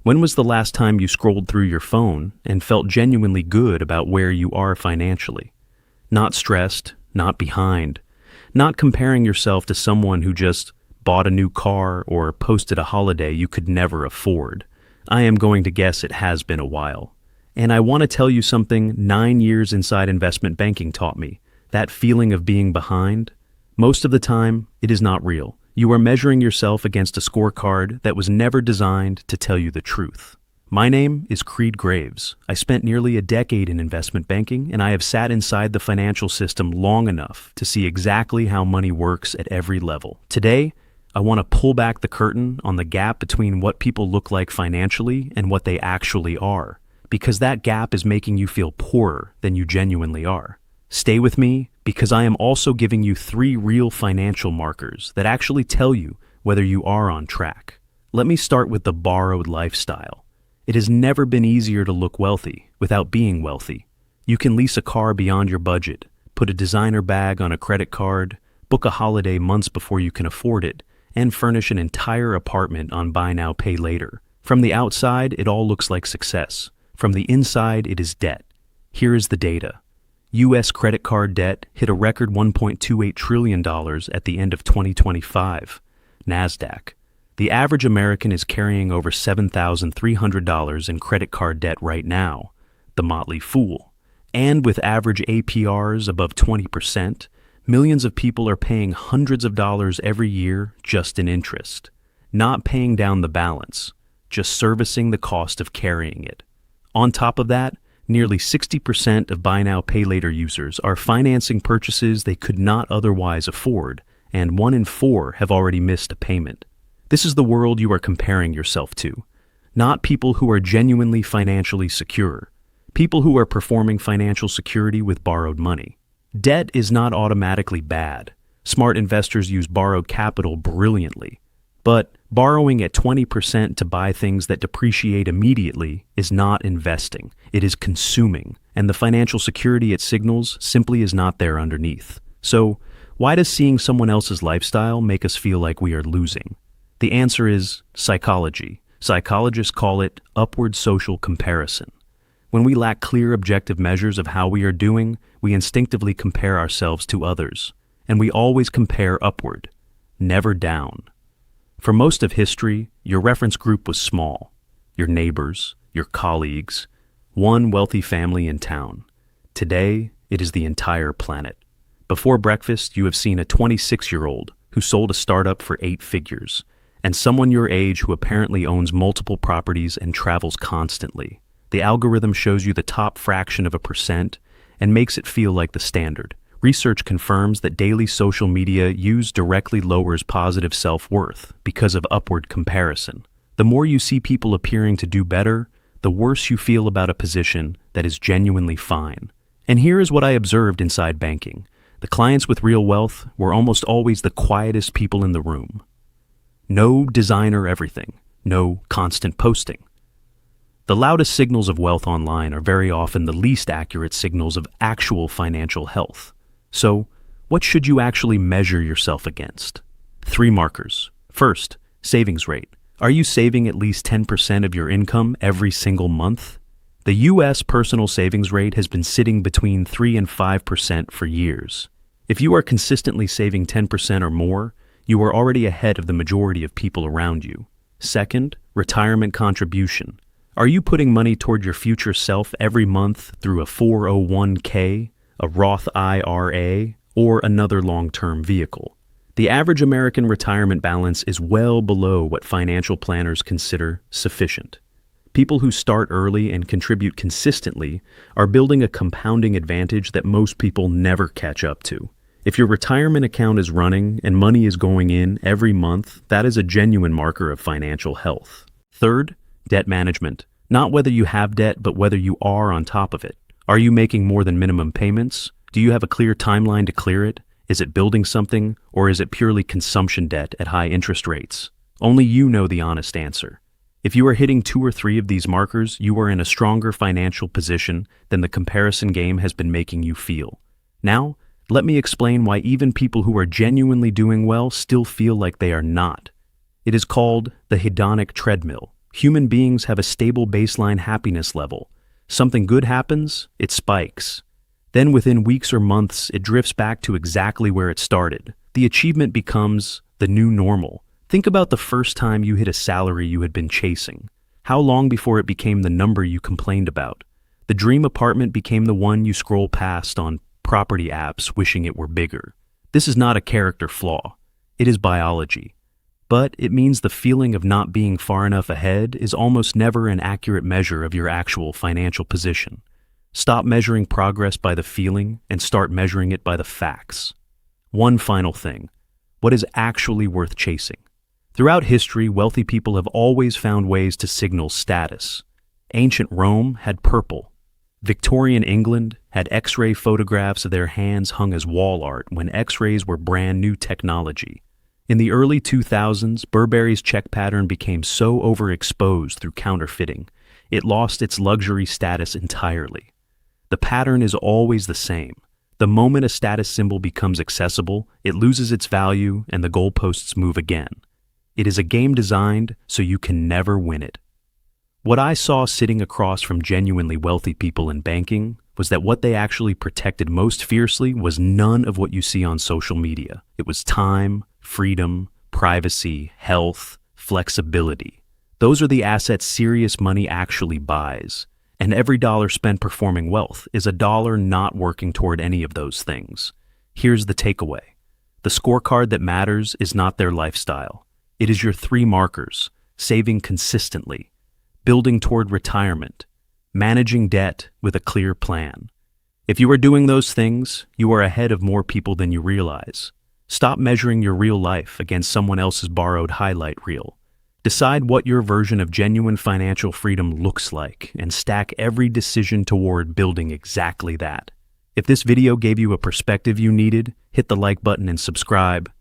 When was the last time you scrolled through your phone and felt genuinely good about where you are financially? Not stressed, not behind, not comparing yourself to someone who just bought a new car or posted a holiday you could never afford. I am going to guess it has been a while. And I want to tell you something 9 years inside investment banking taught me. That feeling of being behind, most of the time, it is not real. You are measuring yourself against a scorecard that was never designed to tell you the truth. My name is Creed Graves. I spent nearly a decade in investment banking, and I have sat inside the financial system long enough to see exactly how money works at every level. Today, I want to pull back the curtain on the gap between what people look like financially and what they actually are, because that gap is making you feel poorer than you genuinely are. Stay with me, because I am also giving you 3 real financial markers that actually tell you whether you are on track. Let me start with the borrowed lifestyle. It has never been easier to look wealthy without being wealthy. You can lease a car beyond your budget, put a designer bag on a credit card, book a holiday months before you can afford it, and furnish an entire apartment on buy now, pay later. From the outside, it all looks like success. From the inside, it is debt. Here is the data. U.S. credit card debt hit a record $1.28 trillion at the end of 2025. NASDAQ. The average American is carrying over $7,300 in credit card debt right now. The Motley Fool. And with average APRs above 20%, millions of people are paying hundreds of dollars every year just in interest. Not paying down the balance, just servicing the cost of carrying it. On top of that, nearly 60% of buy now, pay later users are financing purchases they could not otherwise afford, and 1 in 4 have already missed a payment. This is the world you are comparing yourself to. Not people who are genuinely financially secure. People who are performing financial security with borrowed money. Debt is not automatically bad. Smart investors use borrowed capital brilliantly. But borrowing at 20% to buy things that depreciate immediately is not investing. It is consuming, and the financial security it signals simply is not there underneath. So, why does seeing someone else's lifestyle make us feel like we are losing? The answer is psychology. Psychologists call it upward social comparison. When we lack clear objective measures of how we are doing, we instinctively compare ourselves to others. And we always compare upward, never down. For most of history, your reference group was small. Your neighbors, your colleagues, one wealthy family in town. Today, it is the entire planet. Before breakfast, you have seen a 26-year-old who sold a startup for 8 figures, and someone your age who apparently owns multiple properties and travels constantly. The algorithm shows you the top fraction of a percent and makes it feel like the standard. Research confirms that daily social media use directly lowers positive self-worth because of upward comparison. The more you see people appearing to do better, the worse you feel about a position that is genuinely fine. And here is what I observed inside banking. The clients with real wealth were almost always the quietest people in the room. No designer everything, no constant posting. The loudest signals of wealth online are very often the least accurate signals of actual financial health. So, what should you actually measure yourself against? 3 markers. First, savings rate. Are you saving at least 10% of your income every single month? The U.S. personal savings rate has been sitting between 3 and 5% for years. If you are consistently saving 10% or more, you are already ahead of the majority of people around you. Second, retirement contribution. Are you putting money toward your future self every month through a 401k, a Roth IRA, or another long-term vehicle? The average American retirement balance is well below what financial planners consider sufficient. People who start early and contribute consistently are building a compounding advantage that most people never catch up to. If your retirement account is running and money is going in every month, that is a genuine marker of financial health. Third, debt management. Not whether you have debt, but whether you are on top of it. Are you making more than minimum payments? Do you have a clear timeline to clear it? Is it building something, or is it purely consumption debt at high interest rates? Only you know the honest answer. If you are hitting 2 or 3 of these markers, you are in a stronger financial position than the comparison game has been making you feel. Now, let me explain why even people who are genuinely doing well still feel like they are not. It is called the hedonic treadmill. Human beings have a stable baseline happiness level. Something good happens, it spikes. Then within weeks or months, it drifts back to exactly where it started. The achievement becomes the new normal. Think about the first time you hit a salary you had been chasing. How long before it became the number you complained about? The dream apartment became the one you scroll past on property apps wishing it were bigger. This is not a character flaw. It is biology. But it means the feeling of not being far enough ahead is almost never an accurate measure of your actual financial position. Stop measuring progress by the feeling and start measuring it by the facts. One final thing. What is actually worth chasing? Throughout history, wealthy people have always found ways to signal status. Ancient Rome had purple. Victorian England had X-ray photographs of their hands hung as wall art when X-rays were brand new technology. In the early 2000s, Burberry's check pattern became so overexposed through counterfeiting, it lost its luxury status entirely. The pattern is always the same. The moment a status symbol becomes accessible, it loses its value and the goalposts move again. It is a game designed so you can never win it. What I saw sitting across from genuinely wealthy people in banking was that what they actually protected most fiercely was none of what you see on social media. It was time, freedom, privacy, health, flexibility. Those are the assets serious money actually buys. And every dollar spent performing wealth is a dollar not working toward any of those things. Here's the takeaway. The scorecard that matters is not their lifestyle. It is your 3 markers: saving consistently, building toward retirement, managing debt with a clear plan. If you are doing those things, you are ahead of more people than you realize. Stop measuring your real life against someone else's borrowed highlight reel. Decide what your version of genuine financial freedom looks like and stack every decision toward building exactly that. If this video gave you a perspective you needed, hit the like button and subscribe.